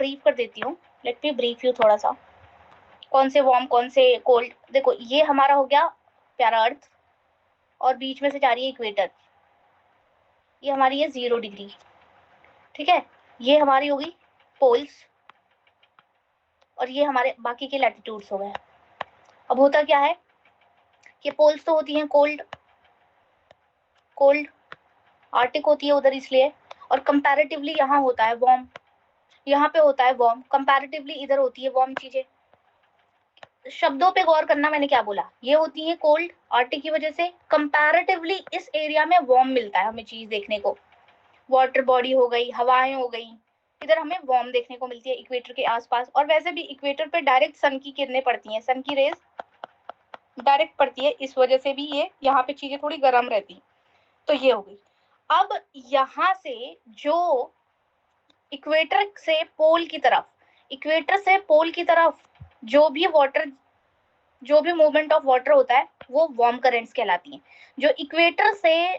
Brief कर देती हूँ, लेट मी ब्रीफ यू थोड़ा सा, कौन से वार्म कौन से कोल्ड। देखो ये हमारा हो गया प्यारा अर्थ, और बीच में से जा रही है इक्वेटर, ये हमारी है 0 डिग्री, ठीक है। ये हमारी होगी पोल्स, और ये हमारे बाकी के लैटिट्यूड्स हो गए। अब होता क्या है कि पोल्स तो होती हैं कोल्ड, कोल्ड आर्टिक होती है उधर इसलिए, और कंपैरेटिवली यहाँ होता है वार्म, यहाँ पे होता है वार्म, कंपैरेटिवली इधर होती है वार्म चीजें। शब्दों पे गौर करना, मैंने क्या बोला, ये होती है कोल्ड आर्टिक की वजह से, कंपैरेटिवली इस एरिया में वार्म मिलता है हमें चीज देखने को, वाटर बॉडी हो गई, हवाएं हो गई, इधर हमें वार्म देखने को मिलती है इक्वेटर के आसपास। और वैसे भी इक्वेटर पे डायरेक्ट सन की किरणें पड़ती हैं, सन की रेज डायरेक्ट पड़ती है, इस वजह से भी ये यहाँ पे चीजें थोड़ी गर्म रहती। तो ये हो गई। अब यहाँ से जो इक्वेटर से पोल की तरफ, इक्वेटर से पोल की तरफ जो भी वाटर, जो भी मूवमेंट ऑफ वाटर होता है वो वार्म करेंट्स कहलाती हैं। जो इक्वेटर से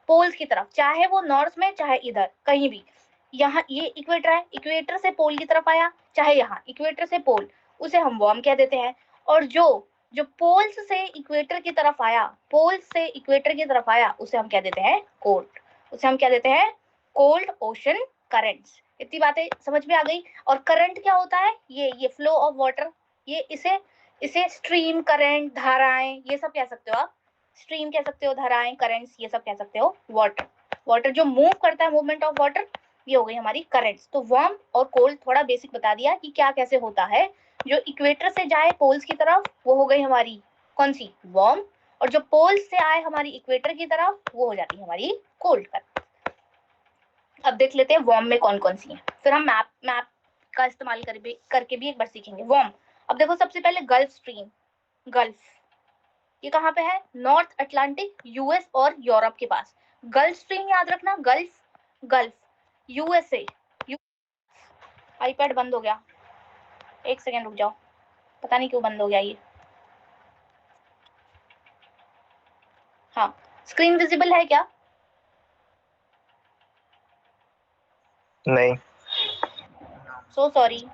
पोल्स की तरफ, चाहे वो नॉर्थ में चाहे इधर कहीं भी, यहाँ ये इक्वेटर है, इक्वेटर से पोल की तरफ आया, चाहे यहाँ इक्वेटर से पोल, उसे हम वार्म कह देते हैं। और जो जो पोल्स से इक्वेटर की तरफ आया, पोल्स से इक्वेटर की तरफ आया, उसे हम कह देते हैं कोल्ड, उसे हम कह देते हैं कोल्ड ओशन करंट्स। इतनी बातें समझ में आ गई। और करंट क्या होता है, ये फ्लो ऑफ वाटर, ये इसे स्ट्रीम, करंट, धाराएं, ये सब कह सकते हो आप। स्ट्रीम कह सकते हो, धाराएं, करंट्स, ये सब कह सकते हो। वाटर, वाटर जो मूव करता है, मूवमेंट ऑफ वाटर, ये हो गई हमारी करंट्स। तो वार्म और कोल्ड थोड़ा बेसिक बता दिया कि क्या कैसे होता है। जो इक्वेटर से जाए पोल्स की तरफ वो हो गई हमारी कौन सी, वार्म, और जो पोल्स से आए हमारी इक्वेटर की तरफ वो हो जाती है हमारी कोल्ड करंट। अब देख लेते हैं वार्म में कौन कौन सी है, फिर हम मैप का इस्तेमाल करके भी एक बार सीखेंगे वार्म। अब देखो सबसे पहले गल्फ स्ट्रीम, गल्फ ये कहाँ पे है, नॉर्थ अटलांटिक, यूएस और यूरोप के पास। गल्फ स्ट्रीम याद रखना, गल्फ, गल्फ यूएसए। आईपैड बंद हो गया, एक सेकेंड रुक जाओ, पता नहीं क्यों बंद हो गया ये। हाँ, स्क्रीन विजिबल है क्या? नहीं। So sorry.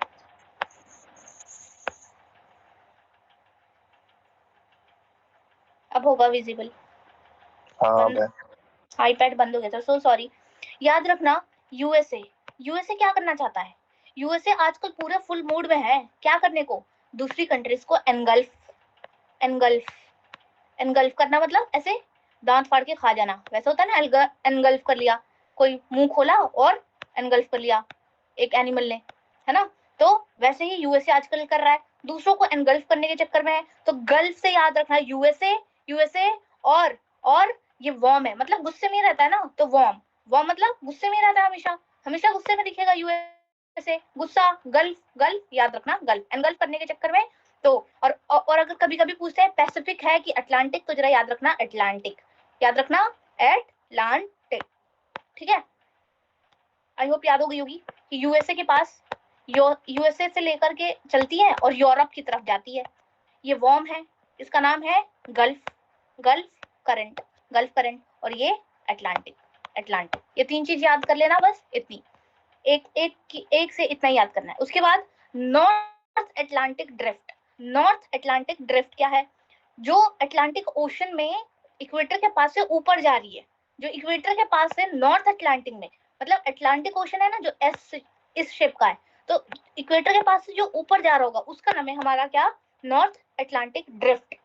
अब होगा विजिबल। हाँ बंद, आईपैड बंद हो गया था, सो सॉरी। याद रखना यूएसए, यूएसए क्या करना चाहता है, यूएसए आजकल पूरे फुल मूड में है क्या करने को, दूसरी कंट्रीज को एनगल्फ, एनगल्फ, एनगल्फ करना मतलब ऐसे दांत फाड़ के खा जाना, वैसा होता है ना, एनगल्फ कर लिया, कोई मुंह खोला और एनगल्फ कर लिया एक एनिमल ने, है ना। तो वैसे ही यूएसए आजकल कर रहा है, दूसरों को एनगल्फ करने के चक्कर में है। तो गल्फ से याद रखना यूएसए, यूएसए और ये वार्म है, मतलब गुस्से में रहता है ना, तो वार्म, वार्म मतलब गुस्से में रहता है, हमेशा हमेशा गुस्से में दिखेगा यूएसए, गुस्सा, गल्फ, गल्फ याद रखना, गल्फ, एनगल्फ करने के चक्कर में। तो और अगर कभी कभी पूछते हैं पैसिफिक है कि अटलांटिक, तो जरा याद रखना अटलांटिक, याद रखना एटलांटिक, ठीक है। आई होप याद हो गई होगी कि यूएसए के पास, यूएसए से लेकर के चलती है और यूरोप की तरफ जाती है, ये वार्म है, इसका नाम है gulf, gulf current, gulf current, और ये अटलांटिक, अटलांटिक। ये तीन चीज याद कर लेना बस, इतनी, एक से इतना याद करना है। उसके बाद north Atlantic drift, north Atlantic drift क्या है, जो अटलांटिक ओशन में इक्वेटर के पास से ऊपर जा रही है, जो इक्वेटर के पास से नॉर्थ अटलांटिक में, मतलब अटलांटिक ओशन है ना जो एस, इस शेप का है, तो इक्वेटर के पास से जो ऊपर जा रहा होगा उसका नाम है हमारा क्या, नॉर्थ अटलांटिक ड्रिफ्ट।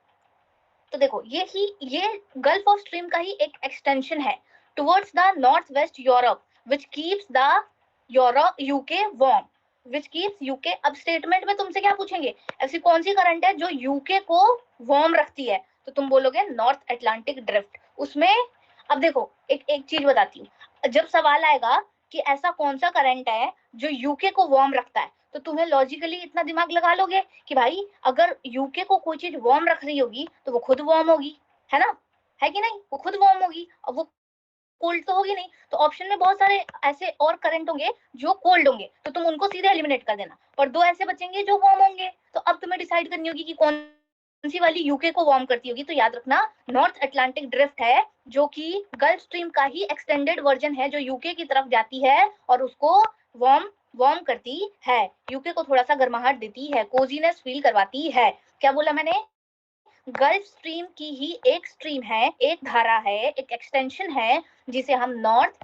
तो देखो ये गल्फ ऑफ स्ट्रीम का ही एक एक्सटेंशन है towards the north west Europe, which keeps the Europe UK warm, which keeps UK. अब स्टेटमेंट में तुमसे क्या पूछेंगे, ऐसी कौन सी करंट है जो यूके को वार्म रखती है, तो तुम बोलोगे नॉर्थ अटलांटिक ड्रिफ्ट। उसमें अब देखो एक चीज बताती हूँ, जब सवाल आएगा कि ऐसा कौन सा करंट है जो यूके को वार्म रखता है, तो तुम्हें लॉजिकली इतना दिमाग लगा लोगे कि भाई अगर यूके को कोई चीज वार्म रख रही होगी तो वो खुद वार्म होगी, है ना, है कि नहीं, वो खुद वार्म होगी, और वो कोल्ड तो होगी नहीं। तो ऑप्शन में बहुत सारे ऐसे और करंट होंगे जो कोल्ड होंगे, तो तुम उनको सीधे एलिमिनेट कर देना, और दो ऐसे बचेंगे जो वार्म होंगे। तो अब तुम्हें डिसाइड करनी होगी कि कौन सी वाली यूके को वार्म करती होगी। तो याद रखना नॉर्थ अटलांटिक ड्रिफ्ट है, जो कि गल्फ स्ट्रीम का ही एक्सटेंडेड वर्जन है, जो यूके की तरफ जाती है और उसको वार्म वार्म करती है, यूके को थोड़ा सा गर्माहट देती है, कोजीनेस फील करवाती है। क्या बोला मैंने? गल्फ स्ट्रीम की ही एक स्ट्रीम है, एक धारा है, एक एक्सटेंशन है जिसे हम नॉर्थ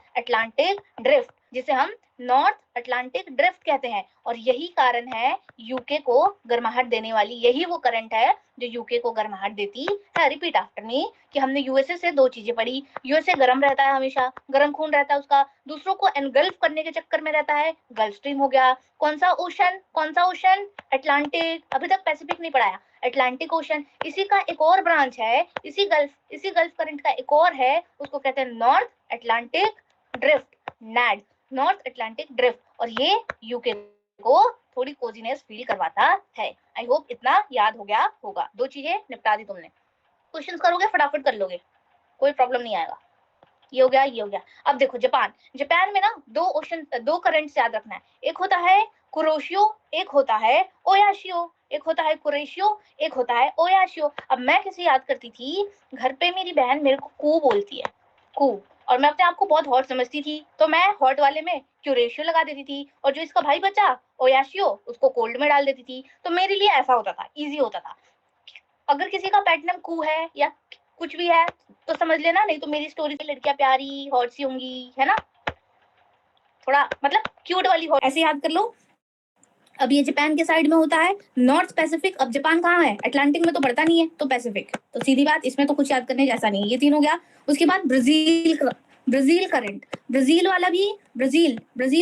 अटलांटिक ड्रिफ्ट कहते हैं। और यही कारण है यूके को गर्माहट देने वाली, यही वो करंट है जो यूके को गर्माहट देती है। रिपीट आफ्टर मी कि हमने यूएसए से दो चीजें पढ़ी। यूएसए गर्म रहता है, हमेशा गर्म खून रहता है उसका, दूसरों को एनगल्फ करने के चक्कर में रहता है, गल्फ स्ट्रीम हो गया। कौन सा ओशन? अटलांटिक। अभी तक पैसिफिक नहीं पढ़ाया, अटलांटिक ओशन। इसी का एक और ब्रांच है, इसी गल्फ करंट का एक और है, उसको कहते हैं north Atlantic drift, NAD, north Atlantic drift. और ये यूके को थोड़ी कोजीनेस फील करवाता है। आई होप इतना याद हो गया होगा। दो चीजें निपटा दी तुमने। क्वेश्चन करोगे फटाफट कर लोगे, कोई प्रॉब्लम नहीं आएगा। ये हो गया। अब देखो जापान में ना दो करंट्स याद रखना है। एक होता है कुरोशियो, एक होता है ओयाशियो। एक होता है कुरेशियो, एक होता है ओयाशियो। अब मैं कैसे याद करती थी, घर पे मेरी बहन मेरे को कू बोलती है, कू, और मैं अपने आप को बहुत हॉट समझती थी, तो मैं हॉट वाले में क्यूरेशियो लगा देती थी, और जो इसका भाई बचा ओयाशियो उसको कोल्ड में डाल देती थी। तो मेरे लिए ऐसा होता था, इजी होता था। अगर किसी का पेट नेम कू है या कुछ भी है तो समझ लेना, नहीं तो मेरी स्टोरी से लड़कियां प्यारी हॉट सी होंगी, है ना, थोड़ा मतलब क्यूट वाली हॉट, ऐसे याद कर लो। अब ये जापान के साइड में होता है नॉर्थ पैसिफिक। अब जापान कहाँ है? अटलांटिक में तो बढ़ता नहीं है, तो पैसिफिक। तो सीधी बात, इसमें तो कुछ याद करने जैसा नहीं है। ये तीन हो गया। उसके बाद ब्राजील करंट, ब्राजील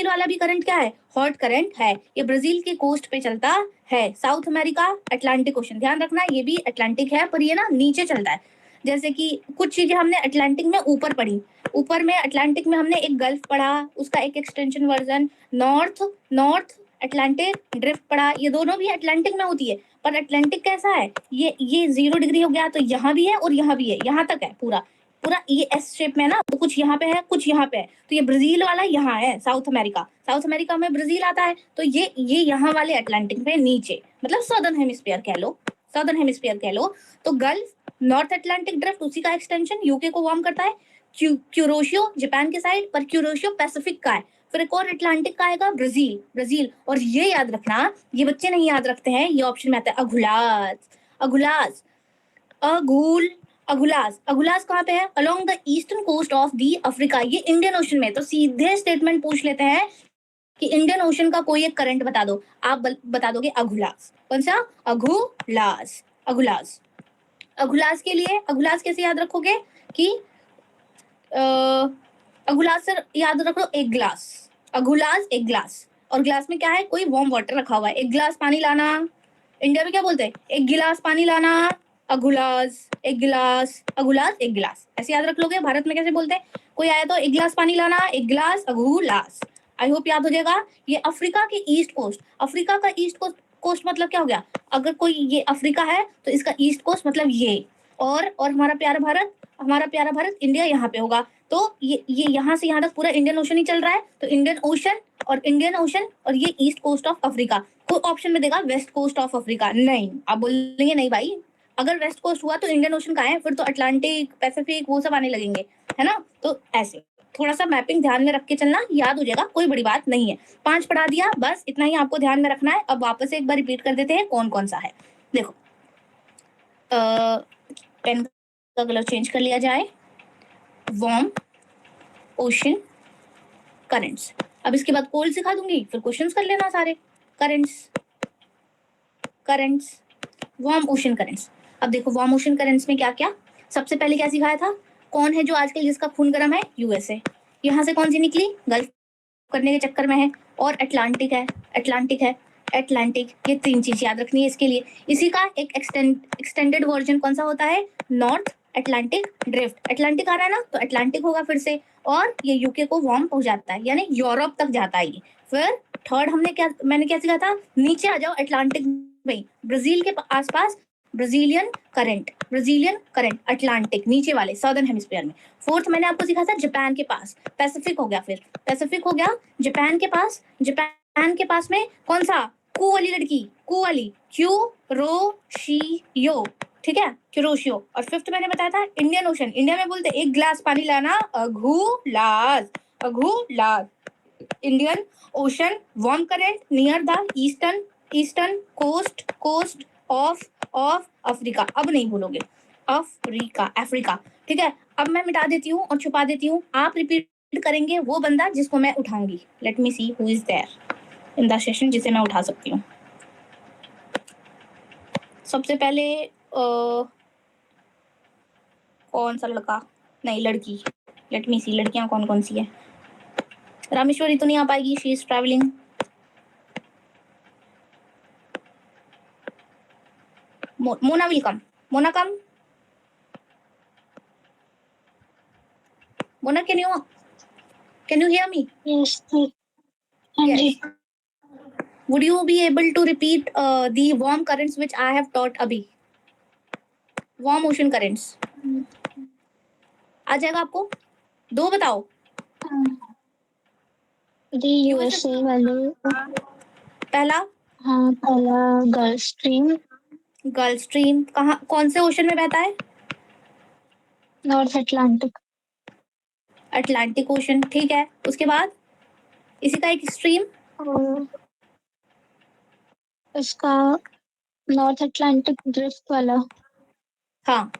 वाला भी करंट क्या है? हॉट करंट है। ये ब्राजील के कोस्ट पे चलता है। साउथ अमेरिका अटलांटिक ओशन, ध्यान रखना ये भी अटलांटिक है, पर ये ना नीचे चलता है। जैसे कि कुछ चीजें हमने अटलांटिक में ऊपर पढ़ी, ऊपर में अटलांटिक में हमने एक गल्फ पढ़ा, उसका एक extension version north Atlantic drift पढ़ा। ये दोनों भी अटलांटिक में होती है, पर अटलांटिक कैसा है? ये 0 डिग्री हो गया, तो यहाँ भी है और यहाँ भी है, यहाँ तक है पूरा ये एस शेप में है ना, तो कुछ यहाँ पे है कुछ यहाँ पे है। तो ये ब्राजील वाला यहाँ है, साउथ अमेरिका में ब्राजील आता है। तो ये यहाँ वाले अटलांटिक में नीचे, मतलब सदर्न हेमिस्फीयर कह लो। तो गल्फ नॉर्थ अटलांटिक ड्रिफ्ट उसी का एक्सटेंशन, यूके को वार्म करता है। क्यूरोशियो जापान के साइड, पर क्यूरोशियो पैसिफिक का है। फिर एक और अटलांटिक का आएगा ब्राजील। और ये याद रखना, ये बच्चे नहीं याद रखते हैं, ये ऑप्शन में आता है अगुलास कहाँ पे है? Along the eastern coast of the Africa, ये इंडियन ओशन में। तो सीधे स्टेटमेंट पूछ लेते हैं कि इंडियन ओशन का कोई एक करंट बता दो, आप बता दोगे अगुलास। कौन सा? अगुलास के लिए अगुलास कैसे याद रखोगे कि अगुलास से याद रखो एक गिलास, एक गिलास, और गिलास में क्या है? कोई वार्म वाटर रखा हुआ है। एक गिलास पानी लाना, इंडिया में क्या बोलते हैं? एक गिलास पानी लाना, अगुलास, एक गिलास, ऐसे याद रख लोगे। भारत में कैसे बोलते हैं? कोई आया तो एक गिलास पानी लाना, एक गिलास, अगुलास। आई होप याद हो जाएगा। ये अफ्रीका के ईस्ट कोस्ट, अफ्रीका का ईस्ट कोस्ट मतलब क्या हो गया? अगर कोई ये अफ्रीका है तो इसका ईस्ट कोस्ट मतलब ये, और हमारा प्यारा भारत इंडिया यहाँ पे होगा। तो ये यहाँ से यहाँ तक पूरा इंडियन ओशन ही चल रहा है। तो इंडियन ओशन और ये ईस्ट कोस्ट ऑफ अफ्रीका। कोई ऑप्शन में देगा वेस्ट कोस्ट ऑफ अफ्रीका, नहीं, आप बोलेंगे नहीं भाई, अगर वेस्ट कोस्ट हुआ तो इंडियन ओशन कहाँ है? फिर तो अटलांटिक, पैसिफिक वो सब आने लगेंगे, है ना। तो ऐसे थोड़ा सा मैपिंग ध्यान में रख के चलना, याद हो जाएगा, कोई बड़ी बात नहीं है। 5 पढ़ा दिया, बस इतना ही आपको ध्यान में रखना है। अब वापस से एक बार रिपीट कर देते हैं कौन कौन सा है। देखो, पेन का कलर चेंज कर लिया जाए। Warm, ocean, currents. अब इसके बाद कोल्ड सिखा दूंगी, फिर क्वेश्चंस कर लेना सारे। Currents, warm, ocean, currents. अब देखो वार्म, ओशन, करंट्स में क्या क्या। सबसे पहले क्या सिखाया था? कौन है जो आजकल जिसका खून गर्म है? यूएसए। यहाँ से कौन सी निकली? गल्फ करने के चक्कर में है। और अटलांटिक है। ये 3 चीज याद रखनी है इसके लिए। इसी का एक एक्सटेंडेड वर्जन कौन सा होता है? North Atlantic drift. अटलांटिक आ रहा है ना, तो अटलांटिक होगा फिर से, और ये यूके को वार्म पहुंचाता है, यानी यूरोप तक जाता है ये। फिर थर्ड मैंने क्या सिखाया था? नीचे आ जाओ अटलांटिक में, ब्राजील के आसपास ब्राजीलियन करंट अटलांटिक नीचे वाले सदर्न हेमिस्फीयर में। फोर्थ मैंने आपको सिखाया था जापान के पास, पैसिफिक हो गया जापान के पास में कौन सा? कू वाली लड़की, क्यूरोशियो, ठीक है, क्यूरोशियो। और फिफ्थ मैंने बताया था इंडियन ओशन, इंडिया में बोलते एक गिलास पानी लाना, अगुलास। Indian Ocean, warm current near the eastern coast of Africa. अब नहीं भूलोगे, अफ्रीका, ठीक है। अब मैं मिटा देती हूँ और छुपा देती हूँ, आप रिपीट करेंगे वो बंदा जिसको मैं उठाऊंगी। Let me see who is there in the session जिसे मैं उठा सकती हूँ। सबसे पहले कौन सा लड़का, नहीं लड़की, लेट मी सी लड़कियां कौन कौन सी है। रामेश्वरी तो नहीं आ पाएगी, she is travelling. Mona will come, Mona come, Mona can you hear me? Yes, Anji. Yes. Would you be able to repeat the warm currents which I have taught अभी? Warm ocean currents. आ जाएगा आपको? दो बताओ। The USA वाले, पहला हाँ पहला gulf stream, gulf stream कहाँ, कौन से ओशन में बहता है? नॉर्थ अटलांटिक, अटलांटिक ओशन, ठीक है। उसके बाद इसी का एक स्ट्रीम, और इसका नॉर्थ अटलांटिक ड्रिफ्ट वाला, हाँ।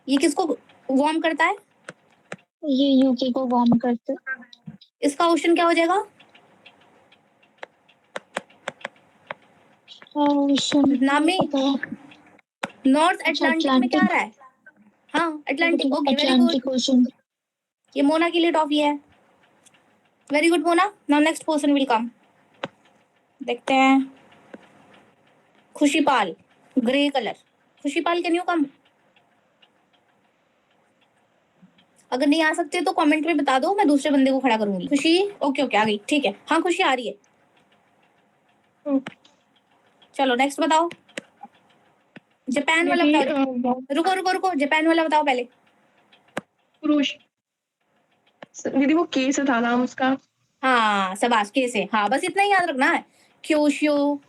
ये किसको वार्म करता है? ये यूके को वार्म करते। इसका ओशन क्या हो जाएगा? ओशन नाम में नॉर्थ अटलांटिक में क्या आ रहा है? हाँ Atlantic, okay very good. Atlantic Ocean. ये मोना के लिए टॉफी है, very good Mona. Now next person will come, देखते हैं। Khushipal, grey colour, Khushipal can you come? अगर नहीं आ सकते तो कमेंट में बता दो, मैं दूसरे बंदे को खड़ा करूंगी। खुशी, ओके ओके आ गई, ठीक है। हाँ खुशी आ रही है। चलो नेक्स्ट बताओ, जापान वाला बताओ। रुको रुको रुको, जापान वाला बताओ पहले। पुरुष दीदी, वो के से था नाम उसका। हाँ शाबाश, के से, हाँ बस इतना ही याद रखना है। क्योशियो,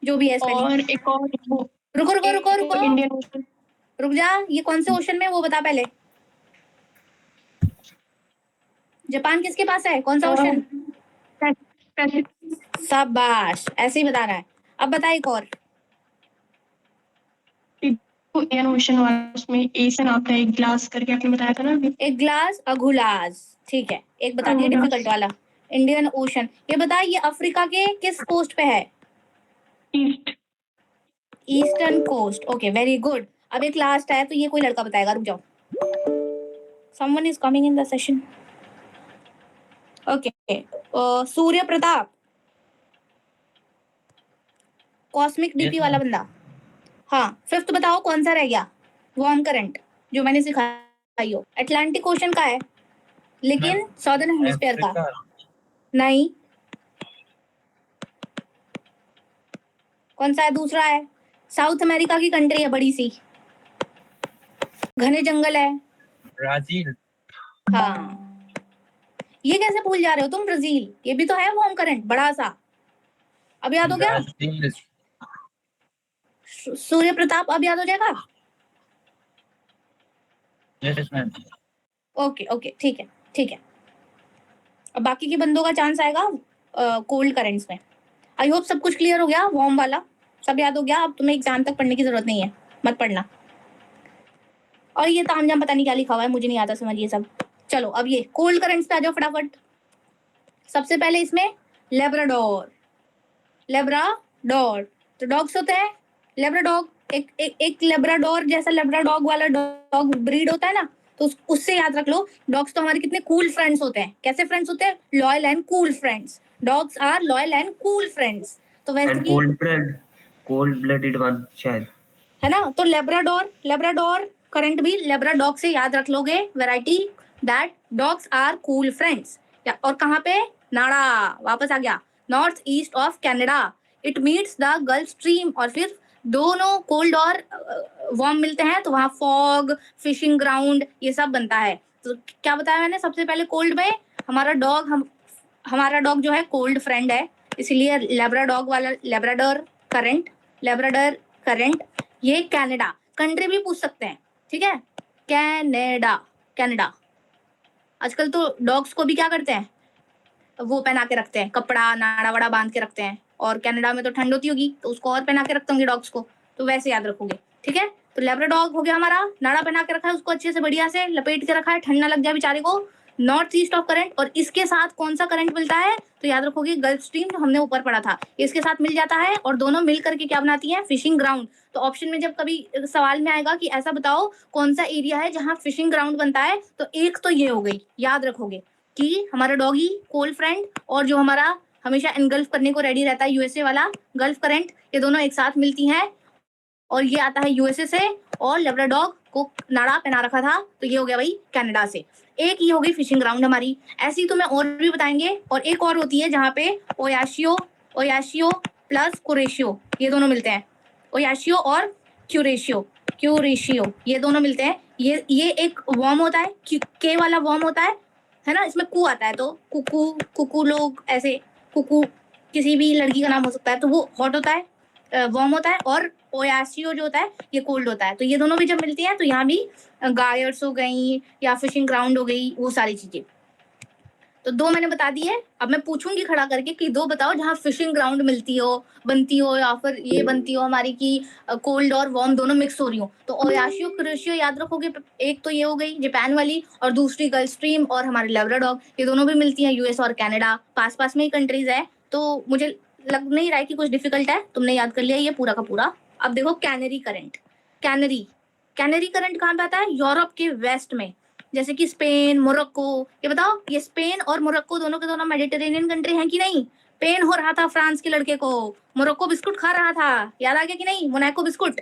जो भी है और एक और रुको रुको रुको रुको, इंडियन ओशन। रुक जा, ये कौन से ओशन में वो बता पहले। जापान किसके पास है, कौन सा ओशन? शाबाश, ऐसे ही बताना है। अब बता एक और। इंडियन ओशन वाला, उसमें ए से नाम था, एक ग्लास करके आपने बताया था ना अभी। एक ग्लास अघुलास, ठीक है। एक बता दिया अघुलास। डिफिकल्ट वाला, इंडियन ओशन। ये बता, ये अफ्रीका के किस कोस्ट पे है? East, eastern coast, okay very good. अब एक लास्ट है, तो ये कोई लड़का बताएगा, रुक जाओ। Someone is coming in the session, okay. Surya Pratap, cosmic DP वाला बंदा। हाँ फिफ्थ बताओ कौन सा रह गया वार्म करंट जो मैंने सिखाई हो? अटलांटिक ओशन का है, लेकिन सदर्न हेमिस्फीयर का नहीं। कौन सा है? दूसरा है, साउथ अमेरिका की कंट्री है, बड़ी सी, घने जंगल है। ब्राजील। हाँ ये कैसे भूल जा रहे हो तुम? ब्राजील, ये भी तो है वार्म करंट बड़ा सा। अब याद हो गया? सूर्य प्रताप अब याद हो जाएगा? Yes ma'am. ओके ओके ठीक है ठीक है। अब बाकी के बंदों का चांस आएगा कोल्ड करेंट्स में। आई होप सब कुछ क्लियर हो गया, वार्म वाला सब याद हो गया। अब तुम्हें एग्जाम तक पढ़ने की जरूरत नहीं है, मत पढ़ना। और ये तामझाम पता नहीं क्या लिखा हुआ है, मुझे नहीं आता समझ ये सब। चलो अब ये कोल्ड करेंट्स पे आ जाओ फटाफट। सबसे पहले इसमें लेब्राडोर, लेब्राडोर तो डॉग्स होते हैं। लेब्राडॉग, एक लेब्राडोर जैसा लेब्राडॉग वाला डॉग ब्रीड होता है ना, तो उससे याद रख लो। डॉग्स तो हमारे कितने कूल फ्रेंड्स होते हैं। कैसे फ्रेंड्स होते हैं? Loyal and cool friends. Dogs are loyal and cool friends. तो वैसे ही कोल्ड ब्लडेड वन शायद है ना। तो लेब्राडोर करंट भी लेब्राडॉग से याद रख लोगे, variety that dogs are cool friends. और कहाँ पे? नाड़ा, वापस आ गया, north east of Canada. It meets the gulf stream. और फिर दोनों कोल्ड और वार्म मिलते हैं तो वहां फॉग, फिशिंग ग्राउंड, ये सब बनता है। तो क्या बताया मैंने? सबसे पहले कोल्ड में हमारा डॉग जो है कोल्ड फ्रेंड है, इसीलिए लेब्राडॉग वाला लेब्राडोर करंट। ये कनाडा कंट्री भी पूछ सकते हैं, ठीक है। कनाडा, आजकल तो डॉग्स को भी क्या करते हैं, वो पहना के रखते हैं, कपड़ा नाड़ा वाड़ा बांध के रखते हैं। और कनाडा में तो ठंड होती होगी तो उसको और पहना के रखते होंगे डॉग्स को, तो वैसे याद रखोगे। ठीक है, तो लेब्राडॉग हो गया हमारा, नाड़ा पहना के रखा है उसको, अच्छे से बढ़िया से लपेट के रखा है, ठंड ना लग जाए बेचारे को। नॉर्थ ईस्ट ऑफ करंट, और इसके साथ कौन सा करंट मिलता है, तो याद रखोगे गल्फ स्ट्रीम जो हमने ऊपर पढ़ा था, इसके साथ मिल जाता है, और दोनों मिल करके क्या बनाती है, फिशिंग ग्राउंड। तो ऑप्शन में जब कभी सवाल में आएगा कि ऐसा बताओ कौन सा एरिया है जहाँ फिशिंग ग्राउंड बनता है, तो एक तो ये हो गई, याद रखोगे कि हमारा डॉगी, कोल्ड फ्रेंड, और जो हमारा हमेशा एनगल्फ करने को रेडी रहता है यूएसए वाला गल्फ करंट, ये दोनों एक साथ मिलती हैं, और ये आता है यूएसए से, और लेब्राडॉग को नाड़ा पहना रखा था, तो ये हो गया भाई कनाडा से। एक ये हो गई फिशिंग ग्राउंड हमारी। ऐसी तो मैं और भी बताएंगे, और एक और होती है जहाँ पे ओयाशियो प्लस कुरेशियो, ये दोनों मिलते हैं, ओयाशियो और क्यूरेशियो ये दोनों मिलते हैं। ये एक वर्म होता है, के वाला वर्म होता है ना, इसमें कू आता है, तो कुकू लोग ऐसे, कुकू किसी भी लड़की का नाम हो सकता है, तो वो हॉट होता है, वार्म होता है, और ओयाशियो जो होता है ये कोल्ड होता है। तो ये दोनों भी जब मिलती हैं तो यहाँ भी गायर्स हो गई या फिशिंग ग्राउंड हो गई, वो सारी चीजें। तो दो मैंने बता दी है। अब मैं पूछूंगी खड़ा करके कि दो बताओ जहाँ फिशिंग ग्राउंड मिलती हो, बनती हो, या फिर ये बनती हो हमारी की कोल्ड और वार्म दोनों मिक्स हो रही हो। तो ओयाशियो क्रोशियो याद रखोगे, एक तो ये हो गई जापान वाली, और दूसरी गल्फ स्ट्रीम और हमारे लेब्राडॉग, ये दोनों भी मिलती हैं यूएस और कनाडा, पास पास में ही कंट्रीज है। तो मुझे लग नहीं रहा है कि कुछ डिफिकल्ट है, तुमने याद कर लिया ये पूरा का पूरा। अब देखो कैनरी करंट, कैनरी करंट कहाँ पे आता है, यूरोप के वेस्ट में, जैसे कि स्पेन, मोरक्को। ये बताओ, ये स्पेन और मोरक्को दोनों के दोनों मेडिटेरेनियन कंट्री हैं कि नहीं। पेन हो रहा था फ्रांस के लड़के को, मोरक्को बिस्कुट खा रहा था, याद आ गया कि नहीं, मोनाको बिस्कुट।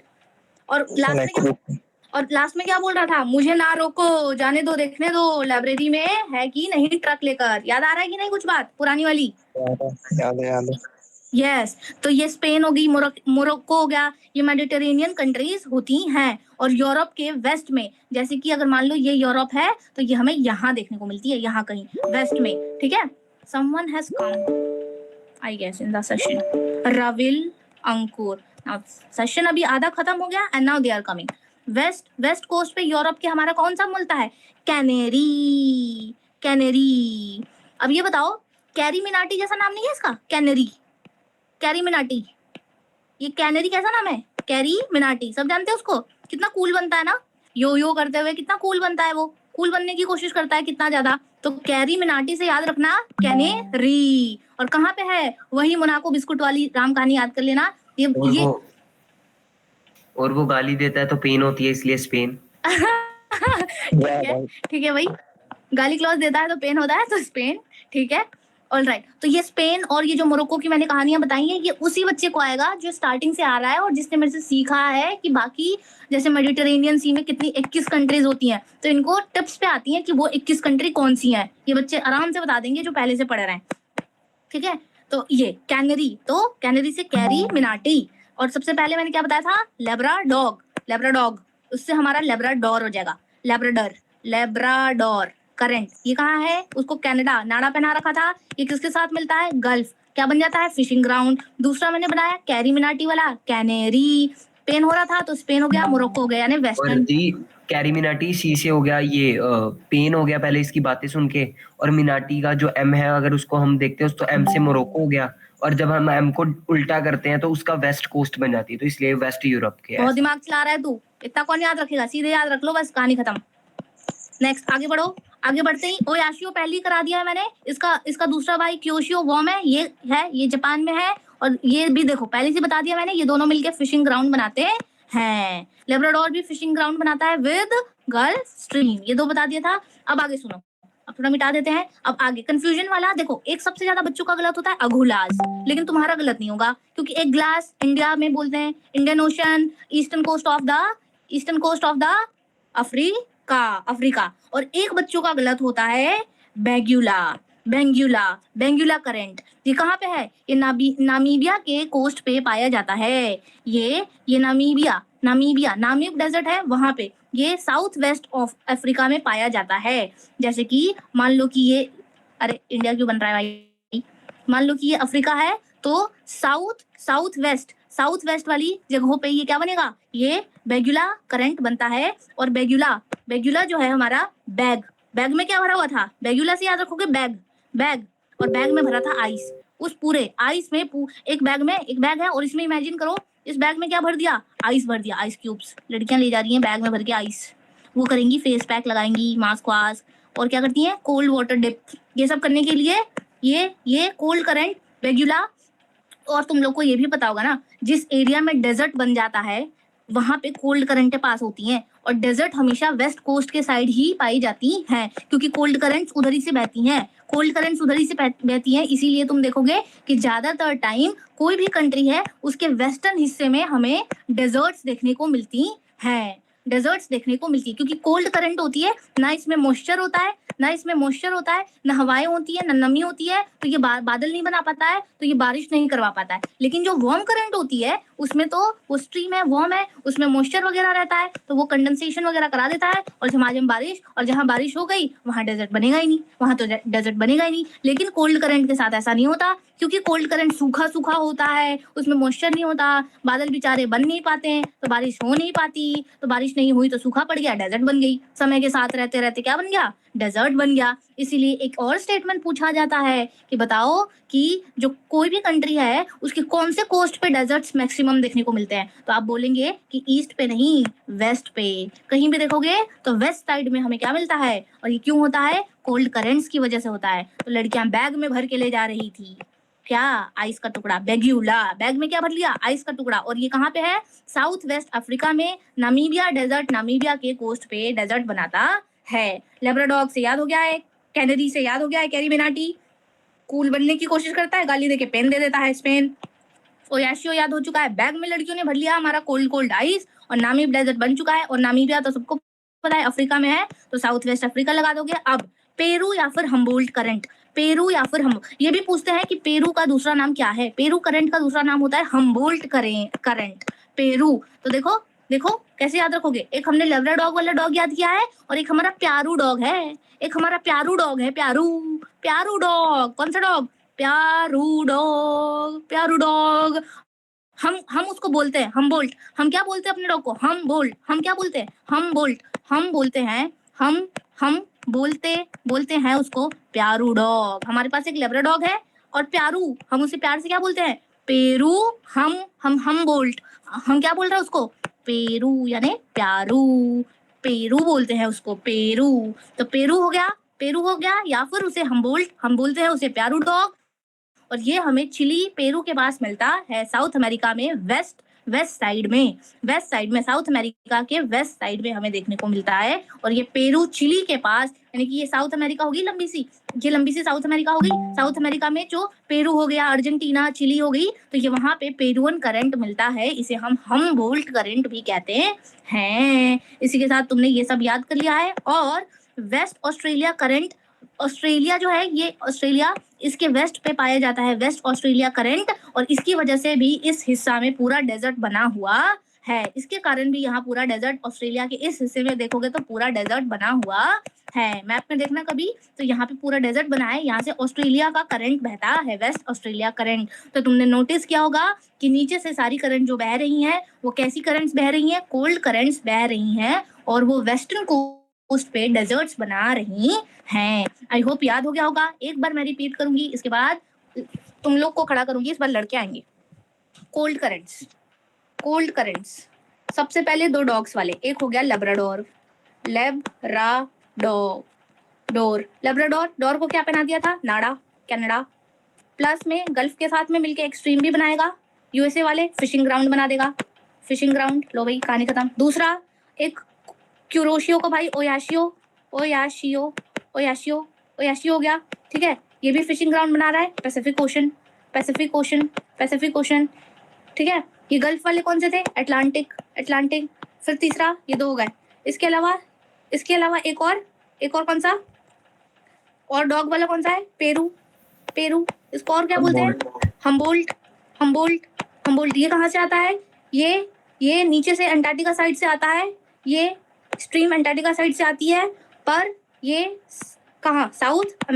और लास्ट में क्या बोल रहा था, मुझे ना रोको, जाने दो, देखने दो लाइब्रेरी में है कि नहीं ट्रक लेकर। याद आ रहा है कि नहीं कुछ बात पुरानी वाली? याद है। यस, तो ये स्पेन हो गई, मोरक्को हो गया, ये मेडिटेरेनियन कंट्रीज होती हैं। और यूरोप के वेस्ट में, जैसे कि अगर मान लो ये यूरोप है, तो ये हमें यहाँ देखने को मिलती है, यहाँ कहीं वेस्ट में। ठीक है, someone has come I guess in the session, Ravil, Ankur. Now session अभी आधा खत्म हो गया, and now they are coming. West coast पे यूरोप के हमारा कौन सा मिलता है, कैनेरी। अब ये बताओ, कैरी मिनाटी जैसा नाम नहीं है इसका, कैरी मिनाटी, ये कैनरी कैसा नाम है, कैरी मिनाटी, सब जानते हैं उसको, कितना कूल बनता है ना, यो करते हुए कितना कूल बनता है, वो कूल बनने की कोशिश करता है कितना ज्यादा। तो कैरी मिनाटी से याद रखना कैनेरी, और कहाँ पे है, वही मोनाको बिस्कुट वाली राम कहानी याद कर लेना। और वो गाली देता है तो पेन होती है, इसलिए स्पेन। ठीक है भाई, गाली क्लॉज देता है तो पेन होता है, तो स्पेन। ठीक है, ऑलराइट। तो ये स्पेन और ये जो मोरक्को की मैंने कहानियां बताई हैं, ये उसी बच्चे को आएगा जो स्टार्टिंग से आ रहा है, और जिसने मेरे से सीखा है कि बाकी जैसे मेडिटेरेनियन सी में कितनी 21 कंट्रीज होती हैं, तो इनको टिप्स पे आती हैं कि वो 21 कंट्री कौन सी हैं। ये बच्चे आराम से बता देंगे जो पहले से पढ़ रहे हैं। ठीक है, तो ये कैनरी, तो कैनरी से कैरी मिनाटी, और सबसे पहले मैंने क्या बताया था, लेब्राडॉग, उससे हमारा लेब्राडोर हो जाएगा, लेब्राडोर करंट। ये कहाँ है, उसको कनाडा नाड़ा पहना रखा था, ये किसके साथ मिलता है, गल्फ, क्या बन जाता है, फिशिंग ग्राउंड। दूसरा मैंने बनाया कैरी मिनाटी वाला, कैनेरी, पेन हो रहा था तो स्पेन हो गया, मोरक्को हो गया, यानी वेस्टर्न। कैरी मिनाटी सी से हो गया, ये पेन हो गया पहले इसकी बातें सुन के, और मिनाटी का जो एम है अगर उसको हम देखते हैं तो एम से मोरक्को हो गया, और जब हम एम को उल्टा करते हैं तो उसका वेस्ट कोस्ट बन जाती है, तो इसलिए वेस्ट यूरोप के। बहुत दिमाग चला रहा है तू, इतना कौन याद रखेगा, सीधे याद रख लो, बस कहानी खत्म। नेक्स्ट आगे बढ़ो, आगे बढ़ते ही ओयाशियो पहली करा दिया है मैंने, इसका दूसरा भाई क्योशियो वर्म है, ये जापान में है, और ये भी देखो पहले से बता दिया मैंने, ये दोनों मिलके फिशिंग ग्राउंड बनाते हैं। लेब्राडोर भी फिशिंग ग्राउंड बनाता है विद गल्फ स्ट्रीम, ये दो बता दिया था। अब आगे सुनो, अब थोड़ा मिटा देते हैं। अब आगे कंफ्यूजन वाला देखो, एक सबसे ज्यादा बच्चों का गलत होता है अघुलाज, लेकिन तुम्हारा गलत नहीं होगा, क्योंकि एक ग्लास इंडिया में बोलते हैं, Indian ocean, eastern coast of the Africa. और एक बच्चों का गलत होता है बेंगुला करंट। ये कहाँ पे है, ये नामीबिया के कोस्ट पे पाया जाता है। ये नामीब डेजर्ट है वहां पे, ये साउथ वेस्ट ऑफ अफ्रीका में पाया जाता है। जैसे कि मान लो कि ये, अरे इंडिया क्यों बन रहा है भाई, मान लो कि ये अफ्रीका है, तो साउथ वेस्ट वाली जगहों पे ये क्या बनेगा, ये बेगुला करंट बनता है। और बेगुला जो है हमारा बैग, बैग में क्या भरा हुआ था? बैग्यूला से याद रखोगे, बैग बैग, और बैग में भरा था आइस। उस पूरे आइस में एक बैग है और इसमें इमेजिन करो इस बैग में क्या भर दिया? आइस भर दिया, आइस क्यूब्स। लड़कियां ले जा रही हैं बैग में भर के आइस। वो करेंगी फेस पैक लगाएंगी, मास्क वास्क, और क्या करती हैं? Cold water dip. ये सब करने के लिए ये कोल्ड करंट, बैग्यूला। और तुम लोग को ये भी पता होगा ना, जिस एरिया में डेजर्ट बन जाता है वहां पे कोल्ड करंटें पास होती हैं, और डेजर्ट हमेशा वेस्ट कोस्ट के साइड ही पाई जाती हैं, क्योंकि कोल्ड करंट्स उधर ही से बहती हैं। कोल्ड करंट्स उधर ही से बहती हैं, इसीलिए तुम देखोगे कि ज्यादातर टाइम कोई भी कंट्री है उसके वेस्टर्न हिस्से में हमें डेजर्ट्स देखने को मिलती हैं, डेजर्ट्स देखने को मिलती है, क्योंकि कोल्ड करंट होती है ना, इसमें मॉइस्चर होता है, ना हवाएं होती है, ना नमी होती है, तो ये बादल नहीं बना पाता है, तो ये बारिश नहीं करवा पाता है। लेकिन जो वार्म करंट होती है उसमें तो वो स्ट्रीम है, वार्म है, उसमें मॉइस्चर वगैरह रहता है, तो वो कंडेंसेशन वगैरह करा देता है, और जहाँ बारिश, और जहाँ बारिश हो गई वहां डेजर्ट बनेगा ही नहीं, वहां तो डेजर्ट बनेगा ही नहीं। लेकिन कोल्ड करंट के साथ ऐसा नहीं होता, क्योंकि कोल्ड करंट सूखा सूखा होता है, उसमें मॉइस्चर नहीं होता, बादल बेचारे बन नहीं पाते हैं, तो बारिश हो नहीं पाती, तो बारिश नहीं हुई तो सूखा पड़ गया, डेजर्ट बन गई। समय के साथ रहते रहते क्या बन गया? डेजर्ट बन गया। इसीलिए एक और स्टेटमेंट पूछा जाता है कि बताओ कि जो कोई भी कंट्री है उसके कौन से कोस्ट पे डेजर्ट्स मैक्सिमम देखने को मिलते हैं? तो आप बोलेंगे कि ईस्ट पे नहीं, वेस्ट पे। कहीं भी देखोगे तो वेस्ट साइड में हमें क्या मिलता है, और ये क्यों होता है? कोल्ड करंट्स की वजह से होता है। तो लड़कियां बैग में भर के ले जा रही थी क्या? आइस का टुकड़ा, बैग्यूला। बैग में क्या भर लिया? आइस का टुकड़ा। और ये कहाँ पे है? साउथ वेस्ट अफ्रीका में, नामीबिया डेजर्ट, नामीबिया के कोस्ट पे डेजर्ट बनाता है। लेब्राडॉग से याद हो गया है, कैनेडी से याद हो गया है, कैरी बेनाटी कूल बनने की कोशिश करता है, गाली देके पेन दे देता है स्पेन। ओयाशियो याद हो चुका है, बैग में लड़कियों ने भर लिया हमारा कोल्ड आइस, और नामीब डेजर्ट बन चुका है। और नामीबिया तो सबको पता है अफ्रीका में है, तो साउथ वेस्ट अफ्रीका लगा दोगे। अब पेरू या फिर हम्बोल्ट करंट, पेरू या फिर हम ये भी पूछते हैं कि पेरू का दूसरा नाम क्या है? पेरू करंट का दूसरा नाम होता है हम्बोल्ट करंट। पेरू, तो देखो देखो कैसे याद रखोगे, एक हमने लेब्राडॉग वाला डॉग याद किया है, और एक हमारा प्यारू डॉग है, एक हमारा प्यारू डॉग है, प्यारू डॉग। कौन सा डॉग? प्यारू डॉग। हम उसको बोलते हैं हम्बोल्ट। हम क्या बोलते हैं अपने डॉग को? हम्बोल्ट। हम क्या बोलते हैं? हम्बोल्ट। हम बोलते हैं हम बोलते हैं उसको प्यारू डॉग। हमारे पास एक लेब्राडॉग है, और प्यारू, हम उसे प्यार से क्या बोलते हैं? पेरू। हम बोल्ट, हम क्या बोल रहे हैं उसको? पेरू, यानी प्यारू। पेरू बोलते हैं उसको, पेरू। तो पेरू हो गया, या फिर उसे हम बोलते हैं उसे प्यारू डॉग। और ये हमें चिली, पेरू के पास मिलता है, साउथ अमेरिका में, वेस्ट साइड में, साउथ अमेरिका के वेस्ट साइड में हमें देखने को मिलता है। और ये पेरू चिली के पास, यानी कि ये साउथ अमेरिका होगी लंबी सी साउथ अमेरिका होगी। साउथ अमेरिका में जो पेरू हो गया, अर्जेंटीना, चिली हो गई, तो ये वहां पे पेरुअन करंट मिलता है, इसे हम हम्बोल्ट करंट भी कहते हैं। इसी के साथ तुमने ये सब याद कर लिया है। और वेस्ट ऑस्ट्रेलिया करंट, ऑस्ट्रेलिया जो है, ये ऑस्ट्रेलिया, इसके वेस्ट पे पाया जाता है, वेस्ट ऑस्ट्रेलिया करंट, और इसकी वजह से भी इस हिस्सा में पूरा डेजर्ट बना हुआ है। इसके कारण भी यहाँ पूरा डेजर्ट, ऑस्ट्रेलिया के इस हिस्से में देखोगे तो पूरा डेजर्ट बना हुआ है। मैप में देखना कभी, तो यहाँ पे पूरा डेजर्ट बना है, यहाँ से ऑस्ट्रेलिया का करंट बहता है, वेस्ट ऑस्ट्रेलिया करंट। तो तुमने नोटिस किया होगा कि नीचे से सारी करंट जो बह रही हैं वो कैसी करंट्स बह रही हैं? कोल्ड करंट्स बह रही हैं, और वो वेस्टर्न कोस्ट पे डेजर्ट्स बना रही हैं। आई होप याद हो गया होगा। एक बार मैं रिपीट करूंगी, इसके बाद तुम लोग को खड़ा करूंगी, इस बार लड़के आएंगे। कोल्ड करंट्स, सबसे पहले दो डॉग्स वाले, एक हो गया लेब्राडोर, लेब्राडोर, डोर को क्या पहना दिया था? नाड़ा, कनाडा, प्लस में गल्फ के साथ में मिलके एक्सट्रीम भी बनाएगा। यूएसए वाले फिशिंग ग्राउंड बना देगा, फिशिंग ग्राउंड। लो भाई, कहानी खत्म। दूसरा एक क्यूरोशियो को भाई ओयाशियो हो गया, ठीक है, ये भी फिशिंग ग्राउंड बना रहा है, पैसिफिक ओशन, ठीक है। ये गल्फ वाले कौन से थे? अटलांटिक। फिर तीसरा, ये दो हो गए। इसके अलावा एक और कौन सा और डॉग वाला कौन सा है? पेरू। इसको और क्या बोलते हैं? हम्बोल्ट। ये कहाँ से आता है? ये नीचे से अंटार्कटिका साइड से आता है, ये स्ट्रीम अंटार्कटिका साइड से आती है, पर ये कहाँ? साउथ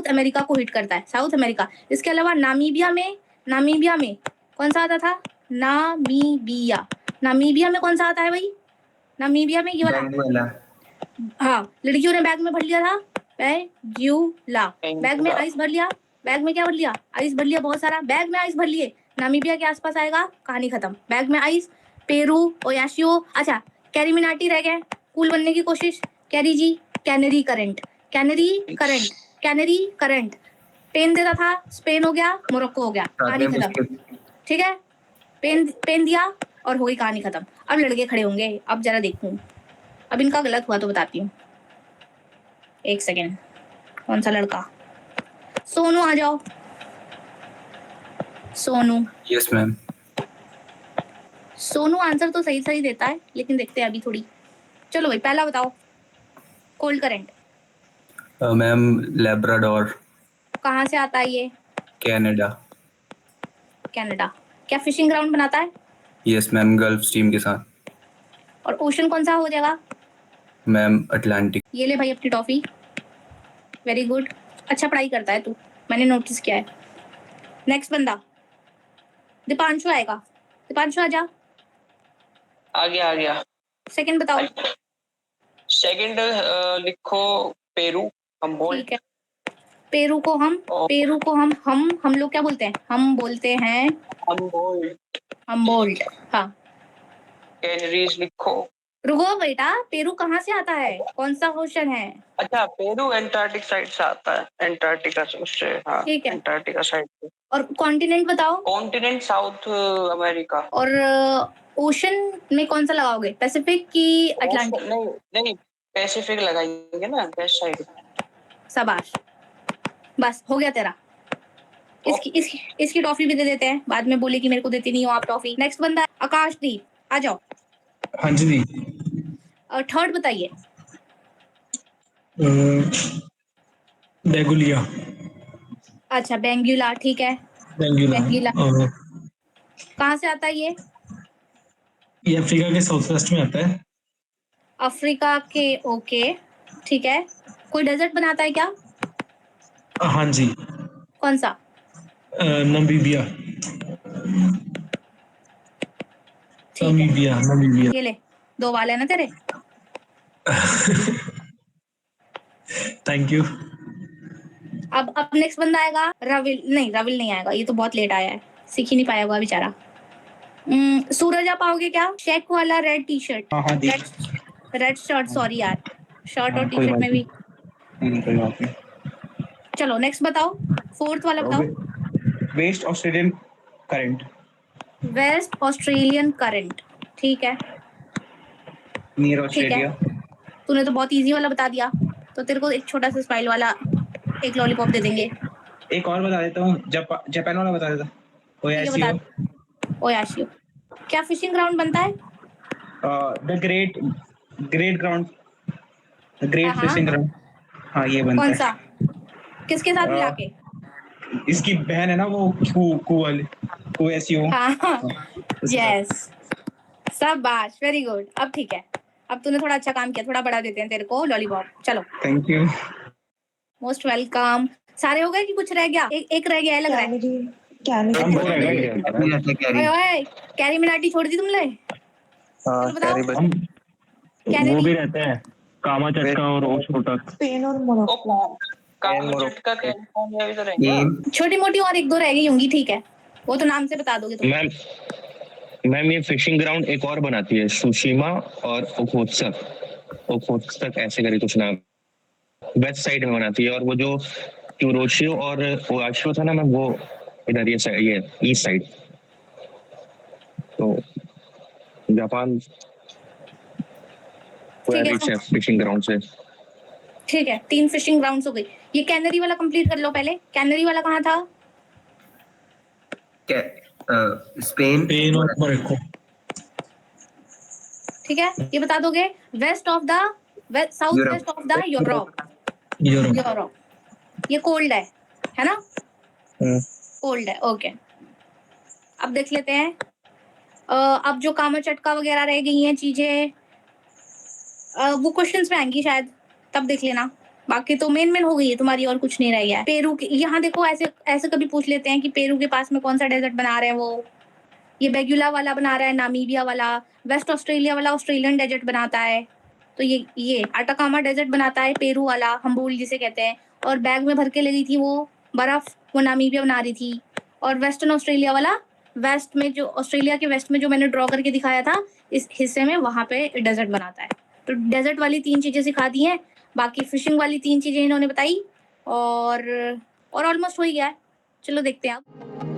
अमेरिका को हिट करता है, साउथ अमेरिका। इसके अलावा नामीबिया में कौन सा आता था? नामीबिया में कौन सा आता है भाई? नामीबिया में ये वाला हाँ, लड़कियों ने बैग में भर लिया था बैग्यूला, बैग में आइस भर लिया, बैग में क्या भर लिया, आइस भर लिया बहुत सारा, बैग में आइस भर लिए, नामीबिया के आसपास आएगा, कहानी खत्म। बैग में आइस, पेरू, ओयाशियो। अच्छा, कैरीमिनाटी रह गए, कूल बनने की कोशिश, कैरी जी, Canary current, Canary current, Canary current, पेन देता था, स्पेन हो गया, मोरक्को हो गया, कहानी खत्म। ठीक है, पेन दिया और हो गई कहानी खत्म। अब लड़के खड़े होंगे, अब जरा देखूं, अब इनका गलत हुआ तो बताती हूँ, एक सेकेंड। कौन सा लड़का? सोनू आ जाओ, Sonu. Yes ma'am. Sonu answer तो सही सही देता है, लेकिन देखते हैं अभी थोड़ी। चलो भाई, पहला बताओ, कोल्ड करंट मैम लेब्राडोर, कहाँ से आता है ये? कनाडा। कनाडा। क्या फिशिंग ग्राउंड बनाता है? यस मैम, गल्फ स्ट्रीम के साथ। और ओशन कौन सा हो जाएगा? Ma'am Atlantic. ये ले भाई अपनी टॉफी, वेरी गुड, अच्छा पढ़ाई करता है तू, मैंने नोटिस किया है। नेक्स्ट बंदा दीपांशु आएगा, दीपांशु आ जा। आ गया। सेकंड बताओ। सेकंड लिखो पेरू, ठीक है, पेरू को हम लोग क्या बोलते हैं? हम बोलते हैं हमबोल्ट। हाँ, कैनरीज लिखो। रुको बेटा, पेरू कहाँ से आता है? कौन सा ओशन है? अच्छा, पेरू एंटार्क्टिक साइड से आता है, एंटार्क्टिका से, उससे। हाँ, ठीक है, एंटार्क्टिका साइड से। और कॉन्टिनेंट बताओ। Continent south America. और ओशन में कौन सा लगाओगे, पैसिफिक की अटलांटिक? नहीं, पैसिफिक लगाएंगे ना, वेस्ट साइड। शाबाश, बस हो गया तेरा। इसकी टॉफी भी दे देते हैं, बाद में बोले कि मेरे को देती नहीं हो आप टॉफी। नेक्स्ट बंदा आकाशदीप, आ जाओ। हाँ जी दी। थर्ड बताइए। बेगुलिया। अच्छा, बेंगुला, ठीक है, बेंगुला कहाँ से आता है ये? ये अफ्रीका के साउथ वेस्ट में आता है। अफ्रीका के, ओके, ठीक है। कोई डेजर्ट बनाता है क्या? हाँ जी। कौन सा? नमीबिया। नमीबिया। ये ले, 2 बाल है ना तेरे। Thank you. अब नेक्स्ट बंदा आएगा, रविल नहीं आएगा, ये तो बहुत लेट आया है, सीख ही नहीं पाया होगा बेचारा। सूरज आप आओगे क्या? चेक वाला red T shirt, red shirt, sorry यार, शर्ट और टी शर्ट में भी। कोई बात नहीं। चलो नेक्स्ट बताओ, फोर्थ वाला बताओ। Waste Australian current. Waste Australian current, ठीक है, नियर ठीक है। ऑस्ट्रेलिया। तूने तो बहुत इजी वाला बता दिया, तो तेरे को एक छोटा सा स्माइल वाला एक लॉलीपॉप दे देंगे। एक और बता देता हूँ, जापान वाला बता देता। ओयाशियो। ओयाशियो। क्या फिशिंग ग्राउंड बनता है? The great ground, great fishing ground. हाँ, ये बनता कौन है। सा? किसके साथ मिला के? इसकी बहन है ना वो, कू वाली, ओयाशियो। हाँ, यस, शाबाश, वेरी गुड। अब ठीक है, अब तूने थोड़ा अच्छा काम किया, थोड़ा बड़ा देते हैं तेरे को लॉलीपॉप। चलो, थैंक यू। Most welcome. सारे हो गए कि कुछ रह गया? एक रह गया है लग रहा है। ओए, कैरी मिनाटी छोड़ दी तुमने? चलो बताओ। वो भी रहते हैं, कामा चटका और ओशोटक। स्पेन और मोरक्को। झटका कैलिफोर्निया भी तो रहेंगे। छोटी मोटी और एक दो रह गई होंगी, ठीक है, वो तो नाम से बता दोगे तुम। मैम ये फिशिंग ग्राउंड एक और बनाती है, सुशिमा और ओखोत्सक ऐसे करके कुछ नाम, वेस्ट साइड में बनाती है। और वो जो क्यूरोशियो और ओयाशियो था ना मैम, वो इधर ये ईस्ट साइड। तो जापान फिशिंग ग्राउंड से। ठीक है, 3 फिशिंग ग्राउंड्स हो गई। ये कैनरी वाला कंप्लीट कर लो पहले। कैनरी वाला कहाँ था? स्पेन और मोरक्को। ठीक है, ये बता दोगे? West of the south west of the Europe. ये कोल्ड है ना? कोल्ड है, ओके। अब देख लेते हैं, अब जो कामा चटका वगैरह रह गई हैं चीजें, वो क्वेश्चंस में आएंगी शायद, तब देख लेना। बाकी तो मेन हो गई है तुम्हारी, और कुछ नहीं रह गया है। पेरू के यहाँ देखो, ऐसे कभी पूछ लेते हैं कि पेरू के पास में कौन सा डेजर्ट बना रहे हैं वो। ये बेगुला वाला बना रहा है, नामीबिया वाला। वेस्ट ऑस्ट्रेलिया वाला ऑस्ट्रेलियन डेजर्ट बनाता है। तो ये अटाकामा डेजर्ट बनाता है पेरू वाला, हम्बुल जिसे कहते हैं, और बैग में भर के ले गई थी वो बर्फ, वो नामीबिया बना रही थी। और वेस्टर्न ऑस्ट्रेलिया वाला, वेस्ट में जो ऑस्ट्रेलिया के वेस्ट में जो मैंने ड्रॉ करके दिखाया था इस हिस्से में, वहां पे डेजर्ट बनाता है। तो डेजर्ट वाली 3 चीजें सिखा दी हैं, बाकी फिशिंग वाली 3 चीजें इन्होंने बताई, और ऑलमोस्ट हो ही गया है। चलो देखते हैं आप।